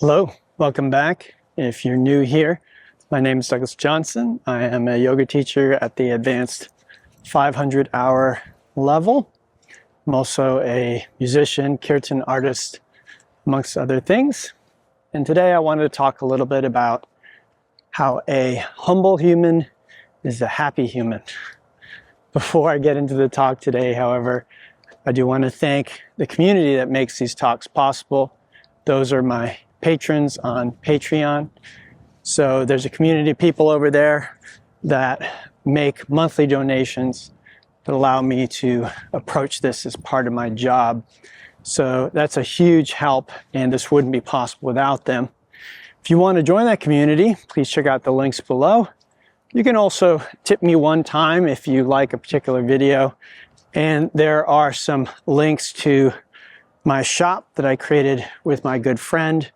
Hello, welcome back. If you're new here, my name is Douglas Johnson. I am a yoga teacher at the advanced 500-hour level. I'm also a musician, kirtan artist, amongst other things. And today I wanted to talk a little bit about how a humble human is a happy human. Before I get into the talk today, however, I do want to thank the community that makes these talks possible. Those are my patrons on Patreon. So there's a community of people over there that make monthly donations that allow me to approach this as part of my job. So that's a huge help, and this wouldn't be possible without them. If you want to join that community, please check out the links below. You can also tip me one time if you like a particular video. And there are some links to my shop that I created with my good friend.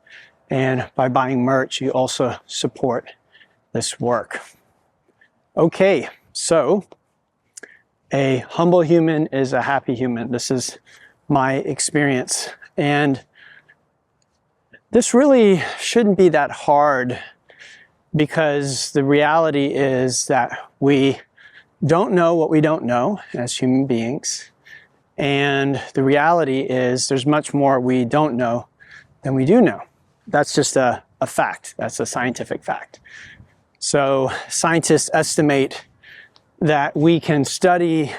And by buying merch, you also support this work. Okay, so a humble human is a happy human. This is my experience. And this really shouldn't be that hard, because the reality is that we don't know what we don't know as human beings. And the reality is there's much more we don't know than we do know. That's just a fact. That's a scientific fact. So scientists estimate that we can study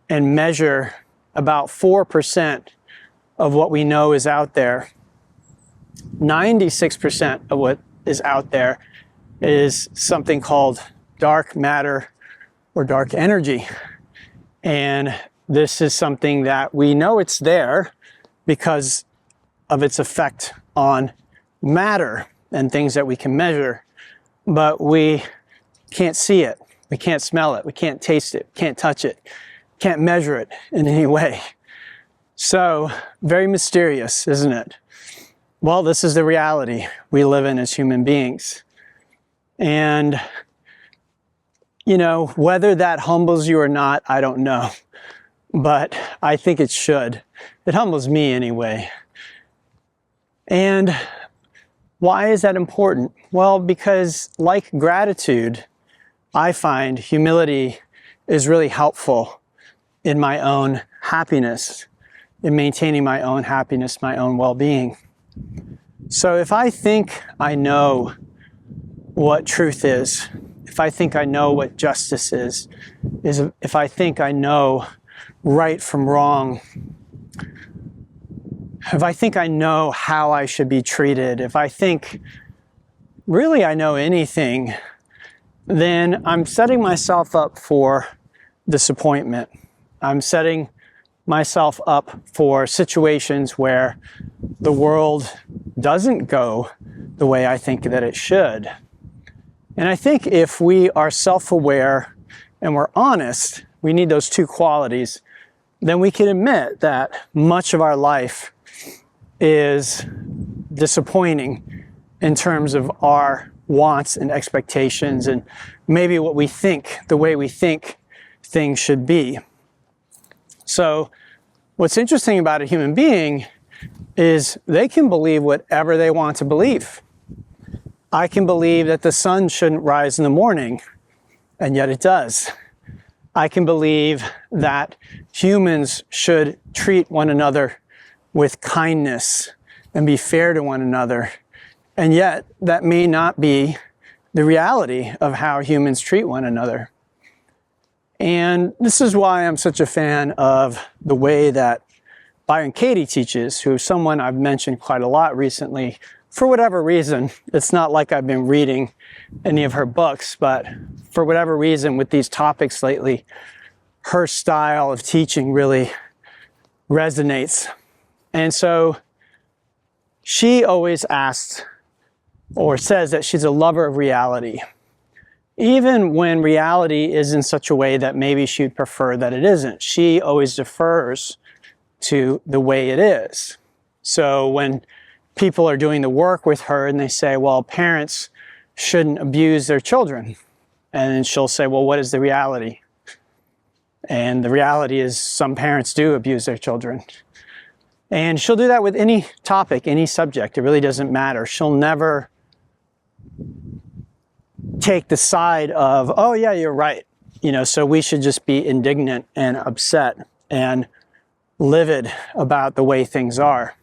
and measure about 4% of what we know is out there. 96% of what is out there is something called dark matter or dark energy. And this is something that we know it's there because of its effect on matter and things that we can measure, but we can't see it, we can't smell it, we can't taste it, can't touch it, can't measure it in any way. So, very mysterious, isn't it? Well, this is the reality we live in as human beings. And, you know, whether that humbles you or not, I don't know. But I think it should. It humbles me anyway. And why is that important? Well, because like gratitude, I find humility is really helpful in my own happiness, in maintaining my own happiness, my own well-being. So if I think I know what truth is, if I think I know what justice is if I think I know right from wrong, if I think I know how I should be treated, if I think really I know anything, then I'm setting myself up for disappointment. I'm setting myself up for situations where the world doesn't go the way I think that it should. And I think if we are self-aware and we're honest, we need those two qualities, then we can admit that much of our life is disappointing in terms of our wants and expectations and maybe what we think, the way we think things should be. So what's interesting about a human being is they can believe whatever they want to believe. I can believe that the sun shouldn't rise in the morning, and yet it does. I can believe that humans should treat one another with kindness and be fair to one another. And yet, that may not be the reality of how humans treat one another. And this is why I'm such a fan of the way that Byron Katie teaches, who's someone I've mentioned quite a lot recently. For whatever reason, it's not like I've been reading any of her books, but for whatever reason with these topics lately, her style of teaching really resonates. And so she always asks or says that she's a lover of reality, even when reality is in such a way that maybe she'd prefer that it isn't. She always defers to the way it is. So when people are doing the work with her and they say, well, parents shouldn't abuse their children, and then she'll say, well, what is the reality? And the reality is some parents do abuse their children. And she'll do that with any topic, any subject. It really doesn't matter. She'll never take the side of, oh yeah, you're right. You know, so we should just be indignant and upset and livid about the way things are.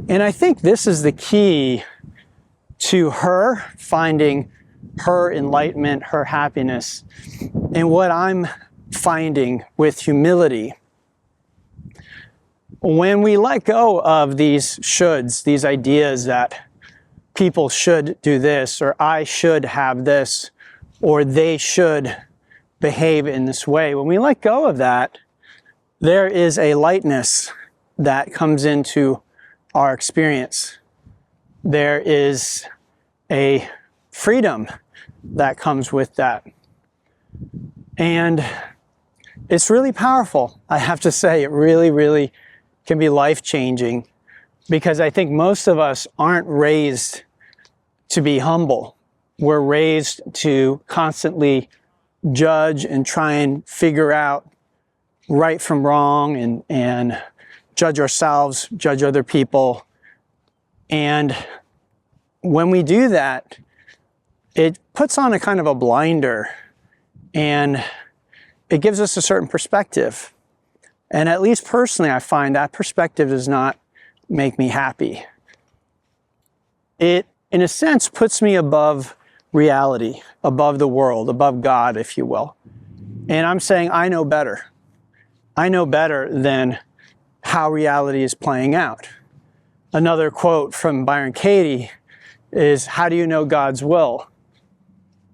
And I think this is the key to her finding her enlightenment, her happiness, and what I'm finding with humility. When we let go of these shoulds, these ideas that people should do this, or I should have this, or they should behave in this way, when we let go of that, there is a lightness that comes into our experience. There is a freedom that comes with that. And it's really powerful. I have to say, it really, really can be life-changing, because I think most of us aren't raised to be humble. We're raised to constantly judge and try and figure out right from wrong, and judge ourselves, judge other people. And when we do that, it puts on a kind of a blinder, and it gives us a certain perspective. And at least personally, I find that perspective does not make me happy. It, in a sense, puts me above reality, above the world, above God, if you will. And I'm saying, I know better. I know better than how reality is playing out. Another quote from Byron Katie is, how do you know God's will?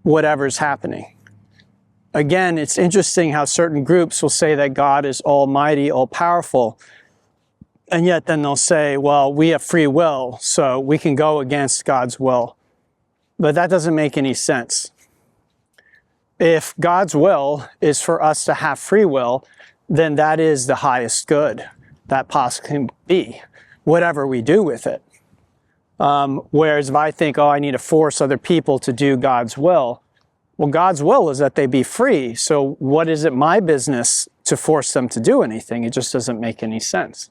Whatever's happening. Again, it's interesting how certain groups will say that God is almighty, all-powerful, and yet then they'll say, well, we have free will, so we can go against God's will. But that doesn't make any sense. If God's will is for us to have free will, then that is the highest good that possibly can be, whatever we do with it. Whereas if I think, oh, I need to force other people to do God's will, well, God's will is that they be free. So what is it my business to force them to do anything? It just doesn't make any sense.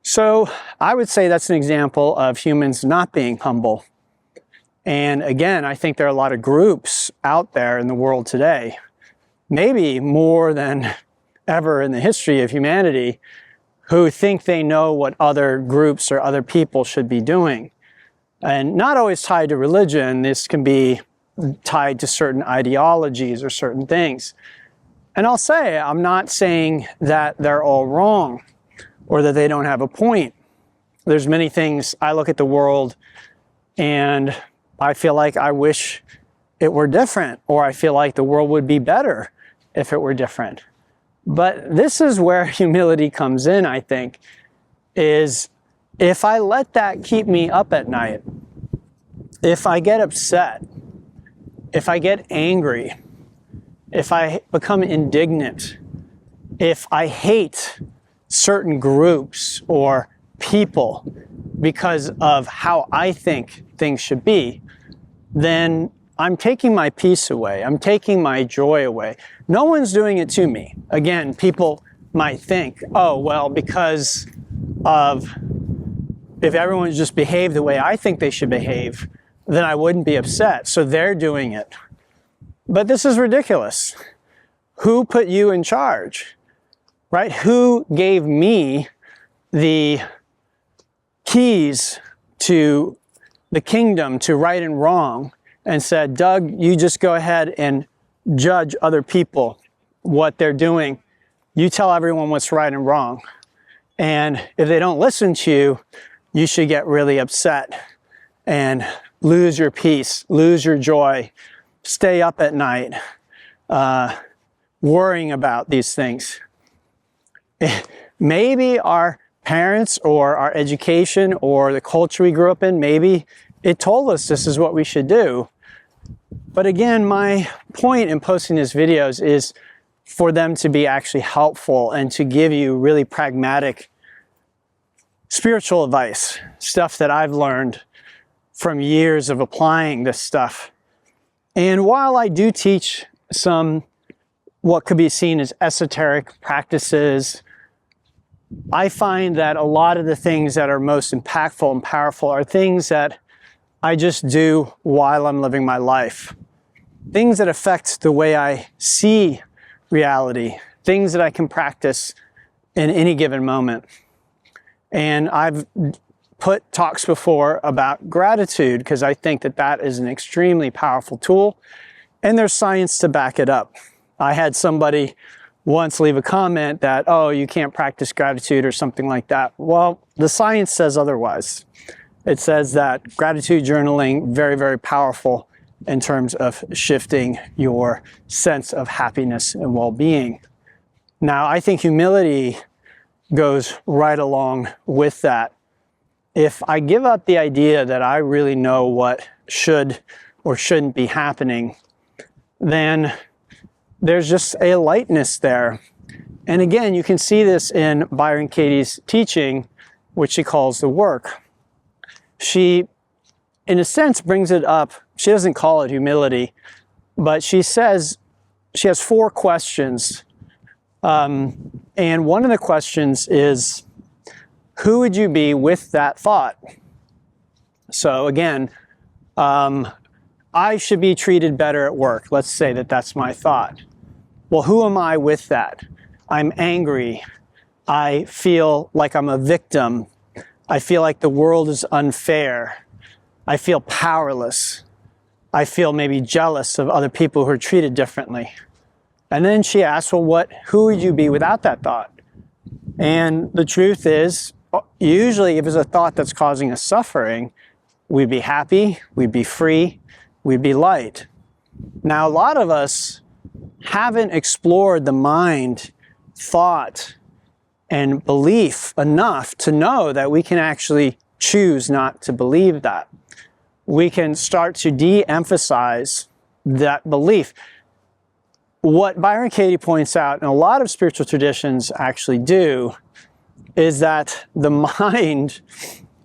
So I would say that's an example of humans not being humble. And again, I think there are a lot of groups out there in the world today, maybe more than ever in the history of humanity, who think they know what other groups or other people should be doing. And not always tied to religion. This can be tied to certain ideologies or certain things. And I'll say, I'm not saying that they're all wrong or that they don't have a point. There's many things I look at the world and I feel like I wish it were different, or I feel like the world would be better if it were different. But this is where humility comes in, I think, is if I let that keep me up at night, if I get upset, if I get angry, if I become indignant, if I hate certain groups or people because of how I think things should be, then I'm taking my peace away. I'm taking my joy away. No one's doing it to me. Again, people might think, oh, well, because of if everyone just behaved the way I think they should behave, then I wouldn't be upset. So they're doing it. But this is ridiculous. Who put you in charge? Right? Who gave me the keys to the kingdom, to right and wrong, and said, Doug, you just go ahead and judge other people, what they're doing. You tell everyone what's right and wrong. And if they don't listen to you, you should get really upset and lose your peace, lose your joy, stay up at night, worrying about these things. Maybe our parents or our education or the culture we grew up in, maybe it told us this is what we should do. But again, my point in posting these videos is for them to be actually helpful and to give you really pragmatic spiritual advice, stuff that I've learned from years of applying this stuff. And while I do teach some what could be seen as esoteric practices, I find that a lot of the things that are most impactful and powerful are things that I just do while I'm living my life. Things that affect the way I see reality, things that I can practice in any given moment. And I've put talks before about gratitude because I think that that is an extremely powerful tool, and there's science to back it up. I had somebody once leave a comment that, oh, you can't practice gratitude or something like that. Well, the science says otherwise. It says that gratitude journaling, very, very powerful in terms of shifting your sense of happiness and well-being. Now, I think humility goes right along with that. If I give up the idea that I really know what should or shouldn't be happening, then there's just a lightness there. And again, you can see this in Byron Katie's teaching, which she calls the work. She, in a sense, brings it up. She doesn't call it humility, but she says she has 4 questions. And one of the questions is, who would you be with that thought? So again, I should be treated better at work. Let's say that that's my thought. Well, who am I with that? I'm angry. I feel like I'm a victim. I feel like the world is unfair. I feel powerless. I feel maybe jealous of other people who are treated differently. And then she asks, well, who would you be without that thought? And the truth is, usually if it's a thought that's causing us suffering, we'd be happy, we'd be free, we'd be light. Now, a lot of us haven't explored the mind, thought, and belief enough to know that we can actually choose not to believe that. We can start to de-emphasize that belief. What Byron Katie points out, and a lot of spiritual traditions actually do, is that the mind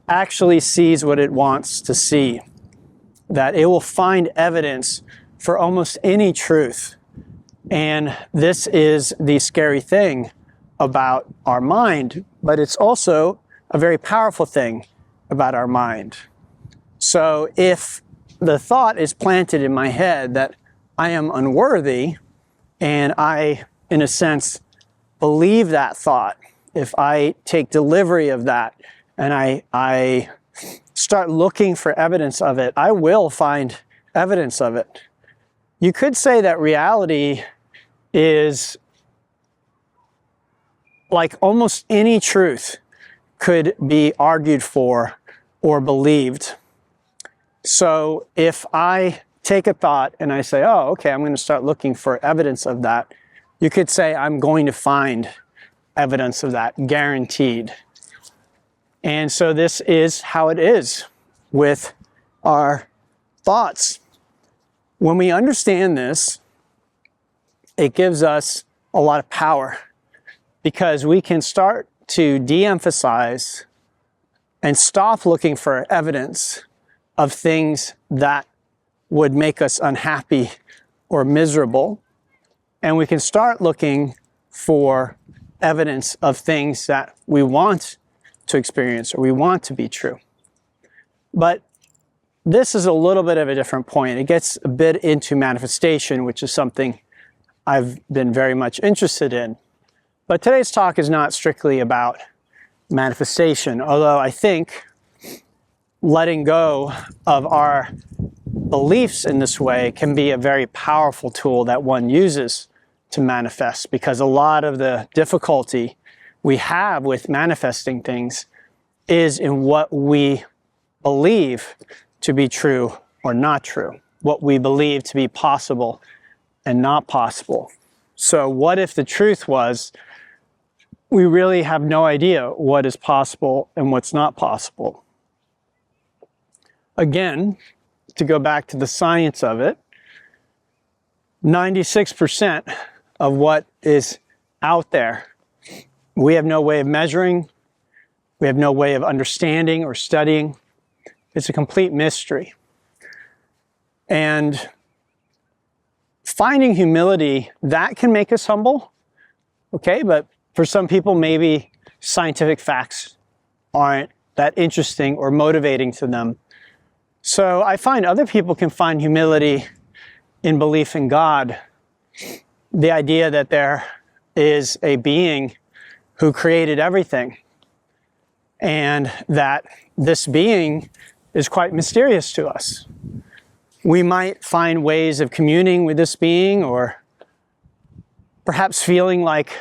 actually sees what it wants to see, that it will find evidence for almost any truth. And this is the scary thing about our mind, but it's also a very powerful thing about our mind. So if the thought is planted in my head that I am unworthy, and I, in a sense, believe that thought, if I take delivery of that and I start looking for evidence of it, I will find evidence of it. You could say that reality is like almost any truth could be argued for or believed. So if I take a thought and I say, oh, okay, I'm going to start looking for evidence of that, you could say I'm going to find evidence of that, guaranteed. And so this is how it is with our thoughts. When we understand this, it gives us a lot of power because we can start to de-emphasize and stop looking for evidence of things that would make us unhappy or miserable. And we can start looking for evidence of things that we want to experience or we want to be true. But this is a little bit of a different point. It gets a bit into manifestation, which is something I've been very much interested in. But today's talk is not strictly about manifestation, although I think letting go of our beliefs in this way can be a very powerful tool that one uses to manifest, because a lot of the difficulty we have with manifesting things is in what we believe to be true or not true, what we believe to be possible and not possible. So what if the truth was we really have no idea what is possible and what's not possible? Again, to go back to the science of it, 96% of what is out there, we have no way of measuring, we have no way of understanding or studying. It's a complete mystery. And finding humility, that can make us humble, okay? But for some people, maybe scientific facts aren't that interesting or motivating to them. So I find other people can find humility in belief in God. The idea that there is a being who created everything, and that this being is quite mysterious to us. We might find ways of communing with this being, or perhaps feeling like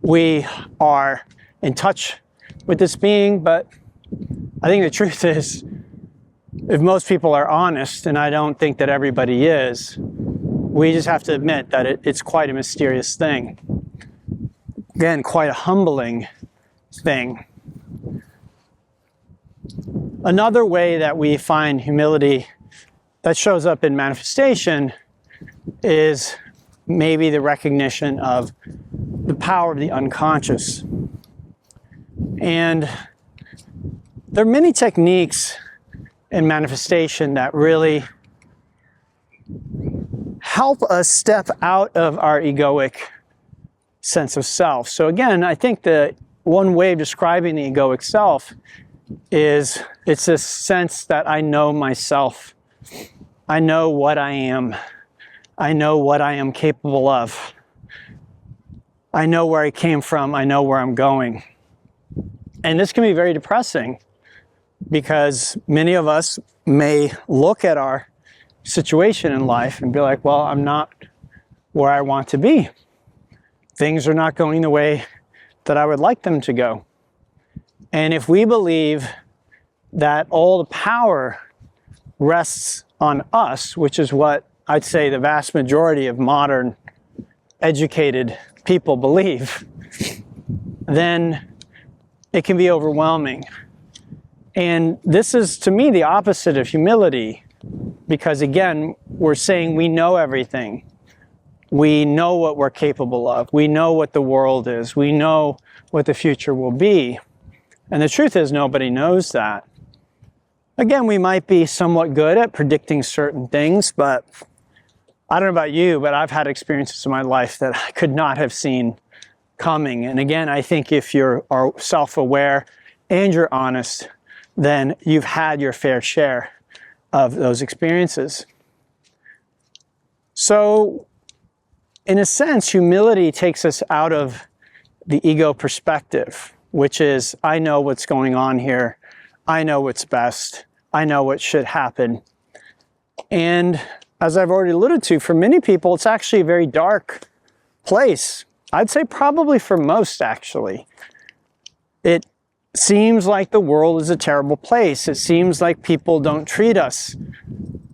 we are in touch with this being, but I think the truth is, if most people are honest, and I don't think that everybody is, we just have to admit that it's quite a mysterious thing. Again, quite a humbling thing. Another way that we find humility that shows up in manifestation is maybe the recognition of the power of the unconscious. And there are many techniques in manifestation that really help us step out of our egoic sense of self. So again, I think the one way of describing the egoic self is it's this sense that I know myself. I know what I am. I know what I am capable of. I know where I came from. I know where I'm going. And this can be very depressing because many of us may look at our situation in life and be like, well, I'm not where I want to be. Things are not going the way that I would like them to go. And if we believe that all the power rests on us, which is what I'd say the vast majority of modern educated people believe, then it can be overwhelming. And this is, to me, the opposite of humility, because again, we're saying we know everything. We know what we're capable of. We know what the world is. We know what the future will be. And the truth is, nobody knows that. Again, we might be somewhat good at predicting certain things, but I don't know about you, but I've had experiences in my life that I could not have seen coming. And again, I think if you are self-aware and you're honest, then you've had your fair share of those experiences. So, in a sense, humility takes us out of the ego perspective, which is, I know what's going on here. I know what's best. I know what should happen. And as I've already alluded to, for many people, it's actually a very dark place. I'd say probably for most, actually. It seems like the world is a terrible place. It seems like people don't treat us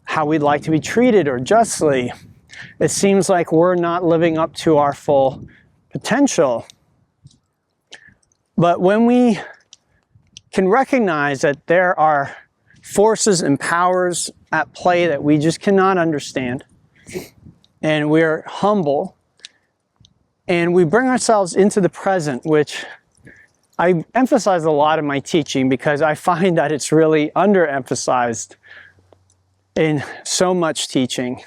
how we'd like to be treated or justly. It seems like we're not living up to our full potential. But when we can recognize that there are forces and powers at play that we just cannot understand, and we're humble, and we bring ourselves into the present, which I emphasize a lot in my teaching because I find that it's really underemphasized in so much teaching.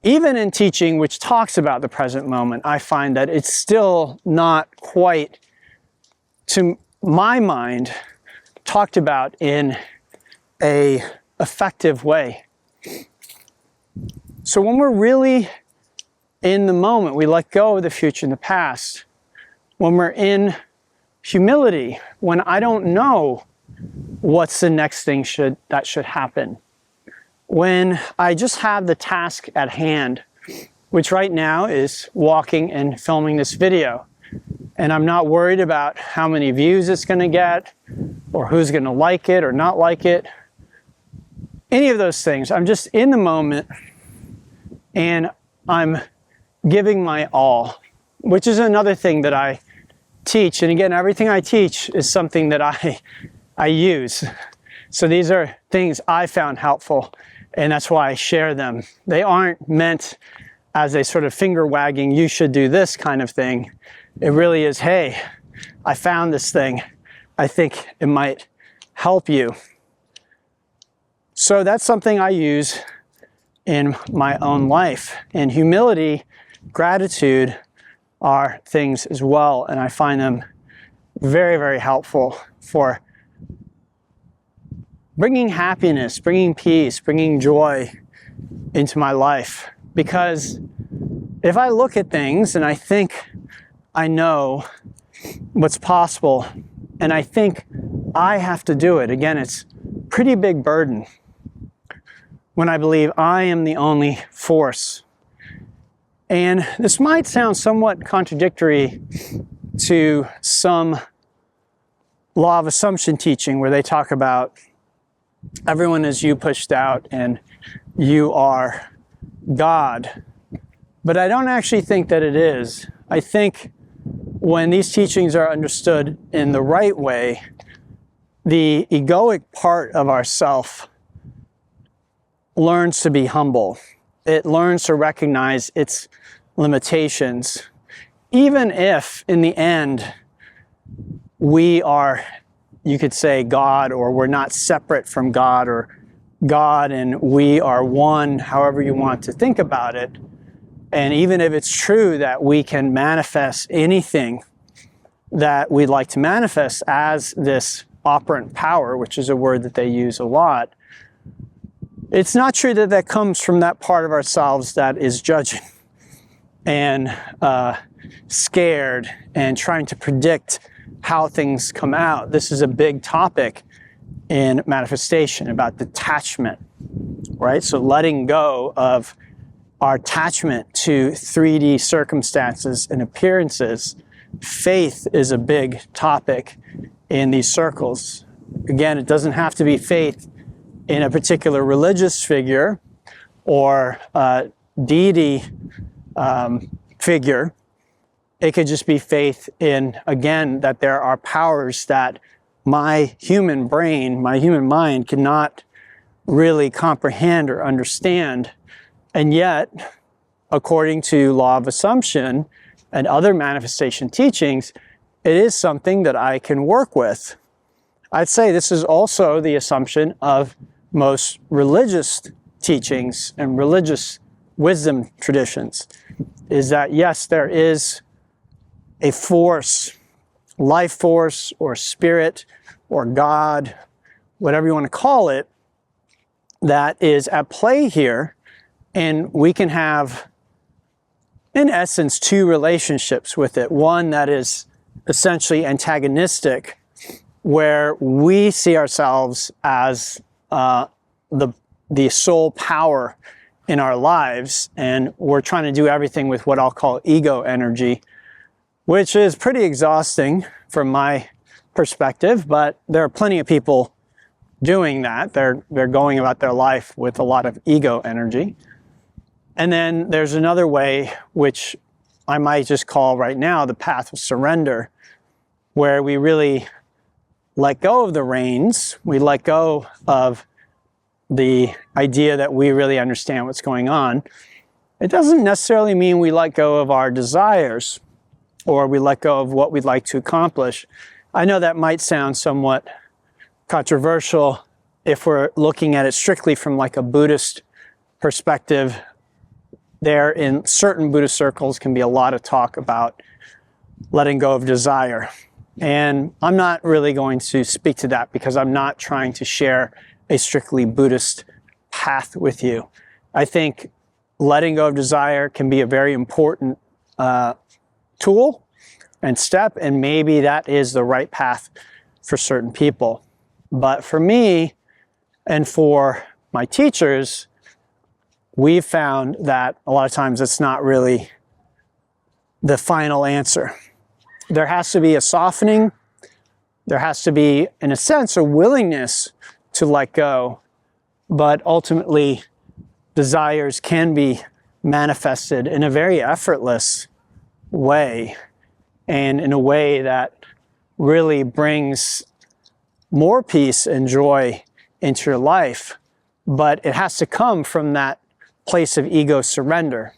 Even in teaching which talks about the present moment, I find that it's still not quite, to my mind, talked about in an effective way. So when we're really in the moment, we let go of the future and the past. When we're in humility, when I don't know what's the next thing that should happen. When I just have the task at hand, which right now is walking and filming this video, and I'm not worried about how many views it's going to get, or who's going to like it or not like it, any of those things. I'm just in the moment, and I'm giving my all, which is another thing that I teach. And again, everything I teach is something that I use. So these are things I found helpful, and that's why I share them. They aren't meant as a sort of finger wagging, you should do this kind of thing. It really is, hey, I found this thing. I think it might help you. So that's something I use in my own life. And humility, gratitude, are things as well, and I find them very, very helpful for bringing happiness, bringing peace, bringing joy into my life. Because if I look at things and I think I know what's possible and I think I have to do it, again, it's a pretty big burden when I believe I am the only force. And this might sound somewhat contradictory to some law of assumption teaching where they talk about everyone is you pushed out and you are God. But I don't actually think that it is. I think when these teachings are understood in the right way, the egoic part of ourself learns to be humble. It learns to recognize its limitations. Even if, in the end, we are, you could say, God, or we're not separate from God, or God and we are one, however you want to think about it. And even if it's true that we can manifest anything that we'd like to manifest as this operant power, which is a word that they use a lot, it's not true that that comes from that part of ourselves that is judging and scared and trying to predict how things come out. This is a big topic in manifestation about detachment, right? So letting go of our attachment to 3D circumstances and appearances. Faith is a big topic in these circles. Again, it doesn't have to be faith in a particular religious figure or deity figure. It could just be faith in, again, that there are powers that my human brain, my human mind cannot really comprehend or understand. And yet, according to law of assumption and other manifestation teachings, it is something that I can work with. I'd say this is also the assumption of most religious teachings and religious wisdom traditions, is that yes, there is a force, life force or spirit or God, whatever you want to call it, that is at play here. And we can have, in essence, two relationships with it. One that is essentially antagonistic, where we see ourselves as the sole power in our lives, and we're trying to do everything with what I'll call ego energy, which is pretty exhausting from my perspective, but there are plenty of people doing that. They're going about their life with a lot of ego energy. And then there's another way, which I might just call right now the path of surrender, where we really let go of the reins, we let go of the idea that we really understand what's going on. It doesn't necessarily mean we let go of our desires or we let go of what we'd like to accomplish. I know that might sound somewhat controversial if we're looking at it strictly from like a Buddhist perspective. There, in certain Buddhist circles, can be a lot of talk about letting go of desire. And I'm not really going to speak to that because I'm not trying to share a strictly Buddhist path with you. I think letting go of desire can be a very important tool and step, and maybe that is the right path for certain people. But for me and for my teachers, we've found that a lot of times it's not really the final answer. There has to be a softening. There has to be, in a sense, a willingness to let go. But ultimately, desires can be manifested in a very effortless way, and in a way that really brings more peace and joy into your life. But it has to come from that place of ego surrender.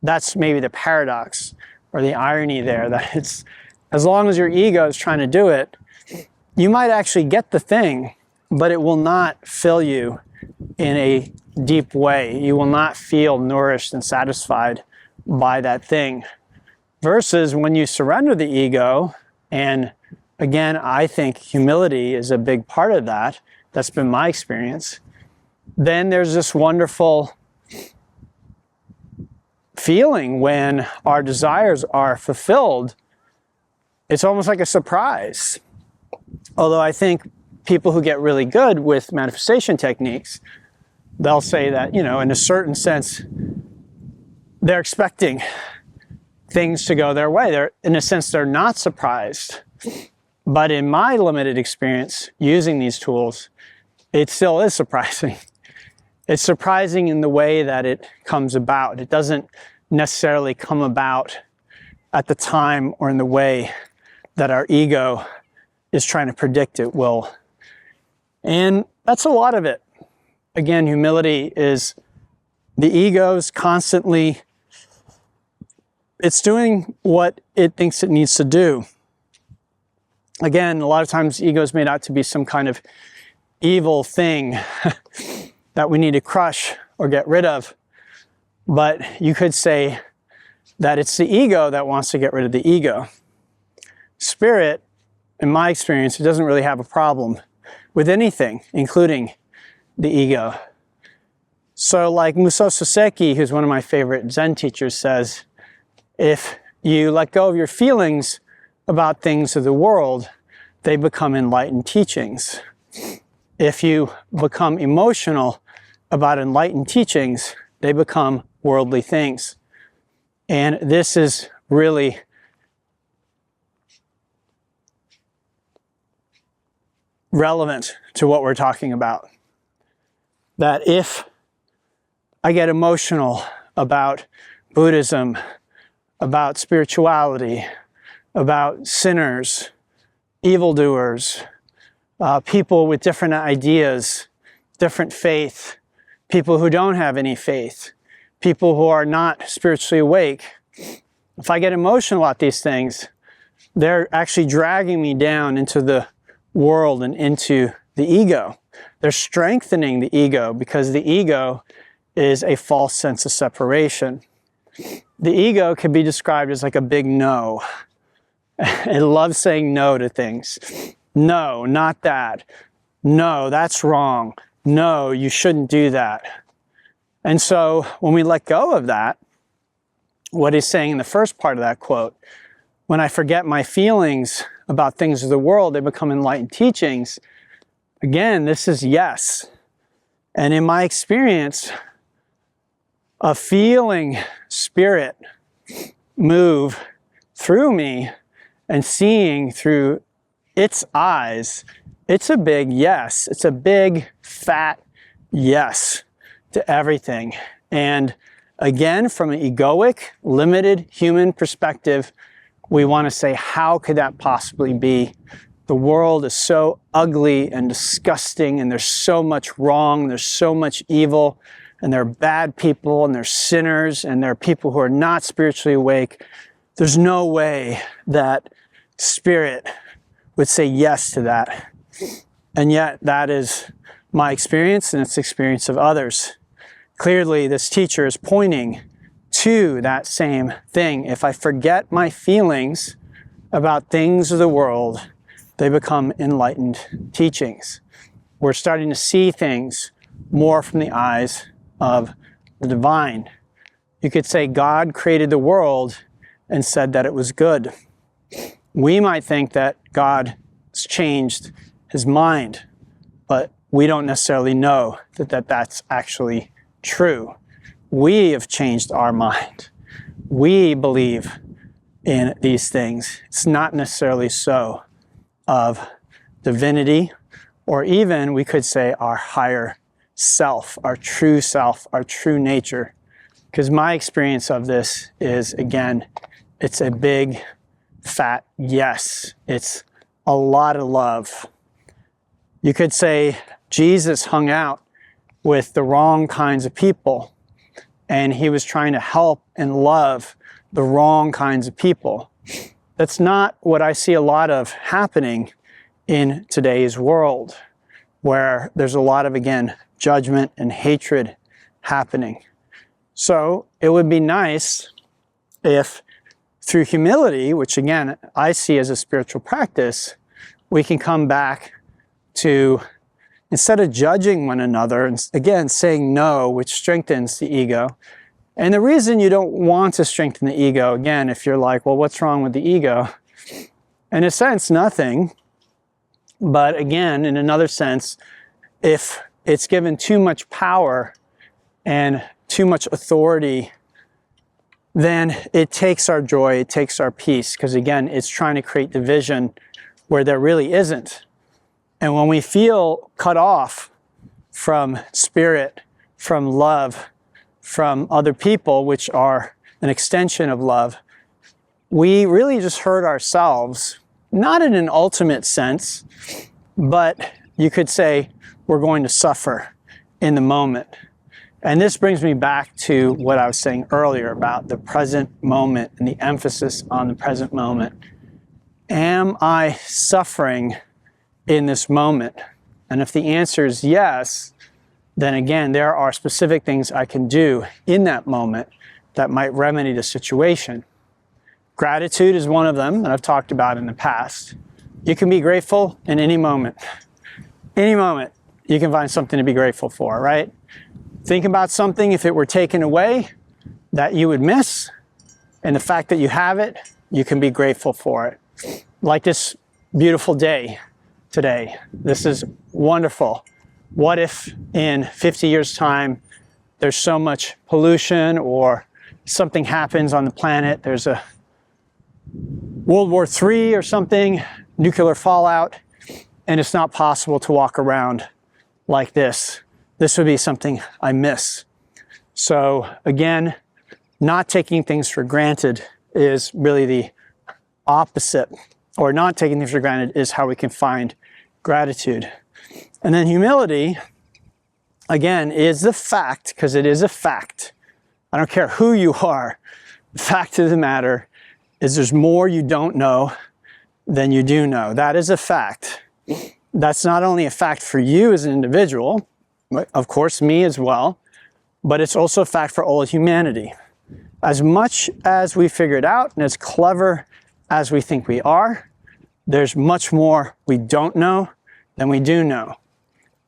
That's maybe the paradox or the irony there, that it's, as long as your ego is trying to do it, you might actually get the thing, but it will not fill you in a deep way. You will not feel nourished and satisfied by that thing. Versus when you surrender the ego, and again, I think humility is a big part of that. That's been my experience. Then there's this wonderful feeling when our desires are fulfilled. It's almost like a surprise. Although I think people who get really good with manifestation techniques, they'll say that, you know, in a certain sense, they're expecting things to go their way. In a sense, they're not surprised. But in my limited experience using these tools, it still is surprising. It's surprising in the way that it comes about. It doesn't necessarily come about at the time or in the way that our ego is trying to predict it will. And that's a lot of it. Again, humility is the ego's constantly, it's doing what it thinks it needs to do. Again, a lot of times ego is made out to be some kind of evil thing that we need to crush or get rid of. But you could say that it's the ego that wants to get rid of the ego. Spirit, in my experience, it doesn't really have a problem with anything, including the ego. So like Musashi Soseki, who's one of my favorite Zen teachers, says, if you let go of your feelings about things of the world, they become enlightened teachings. If you become emotional about enlightened teachings, they become worldly things. And this is really relevant to what we're talking about. That if I get emotional about Buddhism, about spirituality, about sinners, evildoers, people with different ideas, different faith, people who don't have any faith, people who are not spiritually awake. If I get emotional about these things, they're actually dragging me down into the world and into the ego. They're strengthening the ego because the ego is a false sense of separation. The ego can be described as like a big no. It loves saying no to things. No, not that. No, that's wrong. No, you shouldn't do that. And so when we let go of that, what he's saying in the first part of that quote, when I forget my feelings about things of the world, they become enlightened teachings. Again, this is yes. And in my experience, a feeling spirit move through me and seeing through its eyes, it's a big yes. It's a big, fat yes to everything. And again, from an egoic, limited human perspective, we want to say, how could that possibly be? The world is so ugly and disgusting, and there's so much wrong, there's so much evil, and there are bad people, and there's sinners, and there are people who are not spiritually awake. There's no way that spirit would say yes to that. And yet that is my experience, and it's the experience of others. Clearly, this teacher is pointing to that same thing. If I forget my feelings about things of the world, they become enlightened teachings. We're starting to see things more from the eyes of the divine. You could say God created the world and said that it was good. We might think that God has changed his mind, but we don't necessarily know that that's actually true. We have changed our mind. We believe in these things. It's not necessarily so of divinity, or even we could say our higher self, our true nature. Because my experience of this is, again, it's a big, fat yes. It's a lot of love. You could say Jesus hung out with the wrong kinds of people, and he was trying to help and love the wrong kinds of people. That's not what I see a lot of happening in today's world, where there's a lot of, again, judgment and hatred happening. So it would be nice if through humility, which again, I see as a spiritual practice, we can come back to, instead of judging one another, and again, saying no, which strengthens the ego. And the reason you don't want to strengthen the ego, again, if you're like, well, what's wrong with the ego? In a sense, nothing. But again, in another sense, if it's given too much power and too much authority, then it takes our joy, it takes our peace, because again, it's trying to create division where there really isn't. And when we feel cut off from spirit, from love, from other people, which are an extension of love, we really just hurt ourselves, not in an ultimate sense, but you could say we're going to suffer in the moment. And this brings me back to what I was saying earlier about the present moment and the emphasis on the present moment. Am I suffering in this moment? And if the answer is yes, then again, there are specific things I can do in that moment that might remedy the situation. Gratitude is one of them that I've talked about in the past. You can be grateful in any moment. Any moment, you can find something to be grateful for, right? Think about something, if it were taken away, that you would miss, and the fact that you have it, you can be grateful for it. Like this beautiful day today. This is wonderful. What if in 50 years' time, there's so much pollution or something happens on the planet, there's a World War III or something, nuclear fallout, and it's not possible to walk around like this. This would be something I miss. So again, not taking things for granted is really the opposite, or not taking things for granted is how we can find gratitude. And then humility, again, is the fact, because it is a fact. I don't care who you are. The fact of the matter is there's more you don't know than you do know. That is a fact. That's not only a fact for you as an individual, of course, me as well, but it's also a fact for all of humanity. As much as we figure it out and as clever as we think we are, there's much more we don't know than we do know.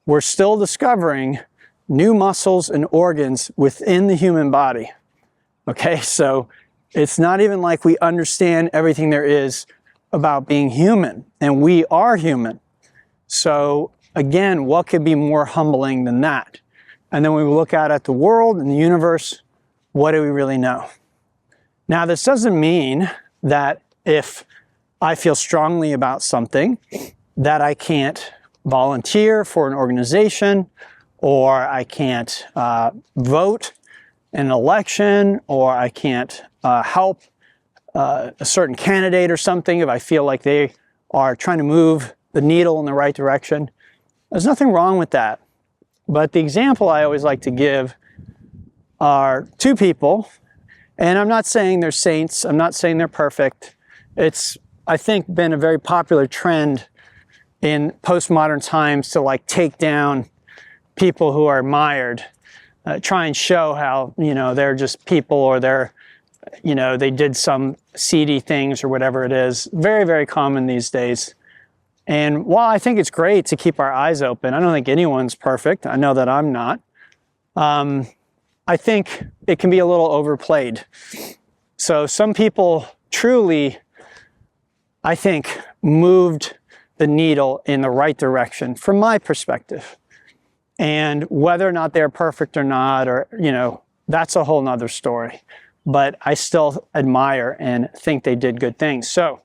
We're still discovering new muscles and organs within the human body. Okay, so it's not even like we understand everything there is about being human, and we are human. So again, what could be more humbling than that? And then when we look out at the world and the universe, what do we really know? Now, this doesn't mean that if I feel strongly about something, that I can't volunteer for an organization, or I can't vote in an election, or I can't help a certain candidate or something if I feel like they are trying to move the needle in the right direction. There's nothing wrong with that. But the example I always like to give are two people, and I'm not saying they're saints, I'm not saying they're perfect. It's, I think, been a very popular trend in postmodern times to like take down people who are admired, try and show how, you know, they're just people, or they're, you know, they did some seedy things or whatever it is. Very, very common these days. And while I think it's great to keep our eyes open, I don't think anyone's perfect. I know that I'm not. I think it can be a little overplayed. So some people truly, I think, moved the needle in the right direction from my perspective. And whether or not they're perfect or not, or, you know, that's a whole nother story. But I still admire and think they did good things. So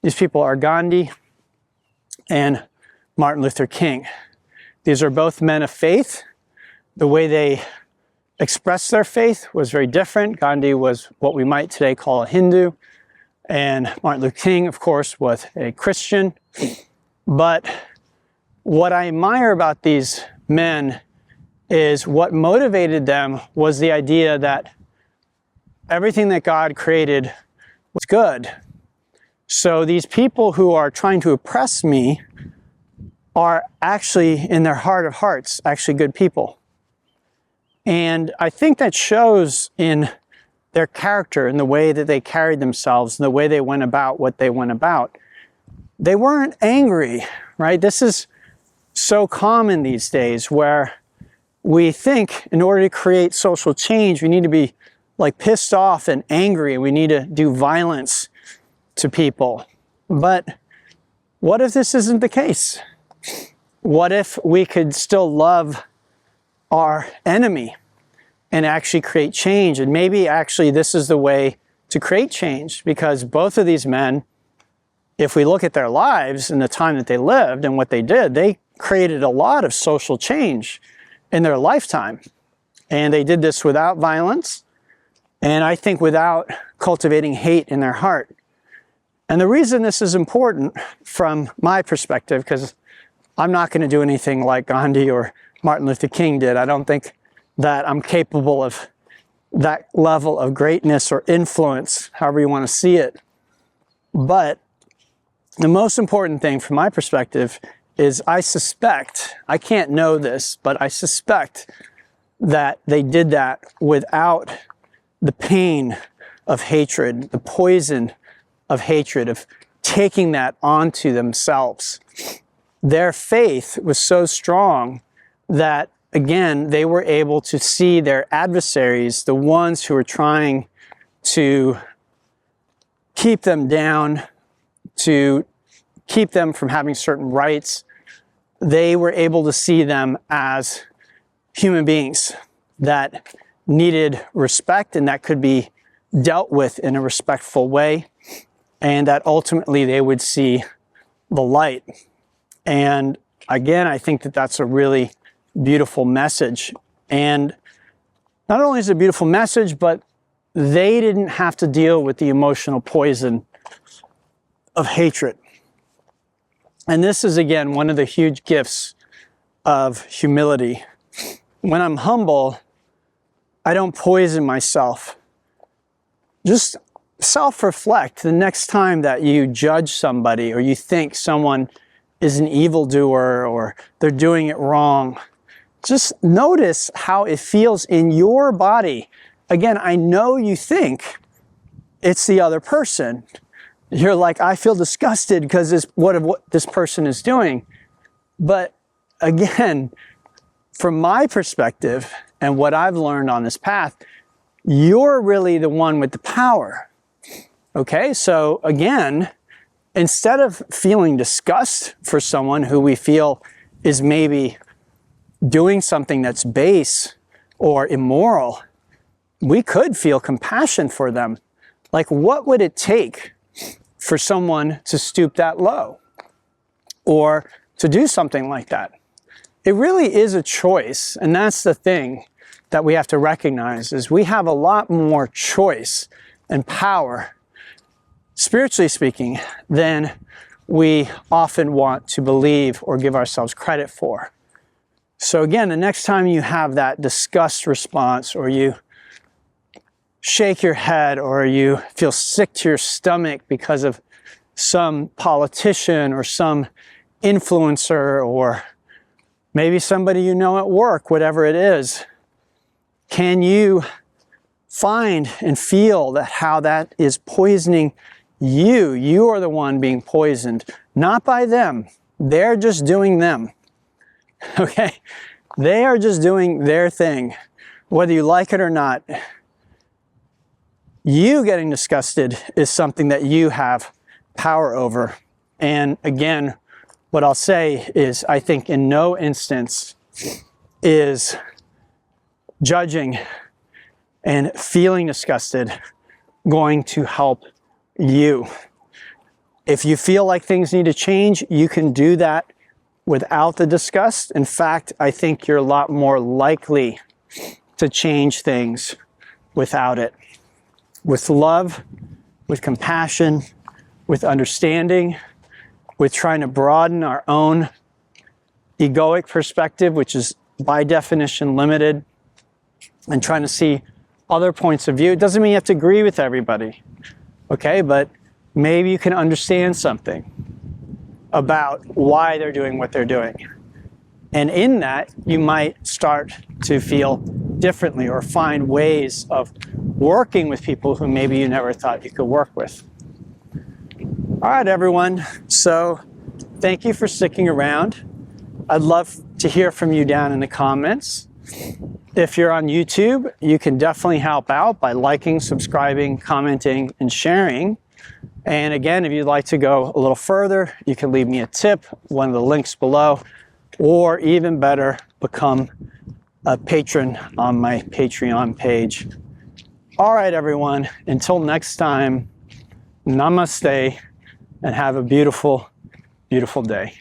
these people are Gandhi and Martin Luther King. These are both men of faith. The way they expressed their faith was very different. Gandhi was what we might today call a Hindu, and Martin Luther King, of course, was a Christian. But what I admire about these men is what motivated them was the idea that everything that God created was good. So these people who are trying to oppress me are actually, in their heart of hearts, actually good people. And I think that shows in their character and the way that they carried themselves and the way they went about what they went about. They weren't angry, right? This is so common these days where we think in order to create social change, we need to be like pissed off and angry. We need to do violence to people. But what if this isn't the case? What if we could still love our enemy and actually create change? And maybe actually this is the way to create change, because both of these men, if we look at their lives and the time that they lived and what they did, they created a lot of social change in their lifetime. And they did this without violence, and I think without cultivating hate in their heart. And the reason this is important from my perspective, because I'm not going to do anything like Gandhi or Martin Luther King did. I don't think that I'm capable of that level of greatness or influence, however you want to see it. But the most important thing from my perspective is I suspect, I can't know this, but I suspect that they did that without the pain of hatred, the poison of hatred, of taking that onto themselves. Their faith was so strong that, again, they were able to see their adversaries, the ones who were trying to keep them down, to keep them from having certain rights. They were able to see them as human beings that needed respect and that could be dealt with in a respectful way, and that ultimately they would see the light. And again, I think that that's a really beautiful message. And not only is it a beautiful message, but they didn't have to deal with the emotional poison of hatred. And this is, again, one of the huge gifts of humility. When I'm humble, I don't poison myself. Just self-reflect the next time that you judge somebody or you think someone is an evildoer or they're doing it wrong. Just notice how it feels in your body. Again, I know you think it's the other person. You're like, I feel disgusted because of what this person is doing. But again, from my perspective and what I've learned on this path, you're really the one with the power. Okay, so again, instead of feeling disgust for someone who we feel is maybe doing something that's base or immoral, we could feel compassion for them. Like, what would it take for someone to stoop that low or to do something like that? It really is a choice, and that's the thing that we have to recognize, is we have a lot more choice and power, spiritually speaking, than we often want to believe or give ourselves credit for. So again, the next time you have that disgust response, or you shake your head, or you feel sick to your stomach because of some politician or some influencer, or maybe somebody you know at work, whatever it is, can you find and feel that how that is poisoning you? You are the one being poisoned, not by them. They're just doing them. Okay? They are just doing their thing, whether you like it or not. You getting disgusted is something that you have power over. And again, what I'll say is, I think in no instance is judging and feeling disgusted going to help you. If you feel like things need to change, you can do that without the disgust. In fact, I think you're a lot more likely to change things without it. With love, with compassion, with understanding, with trying to broaden our own egoic perspective, which is by definition limited, and trying to see other points of view. It doesn't mean you have to agree with everybody, okay? But maybe you can understand something about why they're doing what they're doing. And in that, you might start to feel differently or find ways of working with people who maybe you never thought you could work with. All right, everyone. So thank you for sticking around. I'd love to hear from you down in the comments. If you're on YouTube, you can definitely help out by liking, subscribing, commenting, and sharing. And again, if you'd like to go a little further, you can leave me a tip, one of the links below, or even better, become a patron on my Patreon page. All right, everyone, until next time, namaste, and have a beautiful, beautiful day.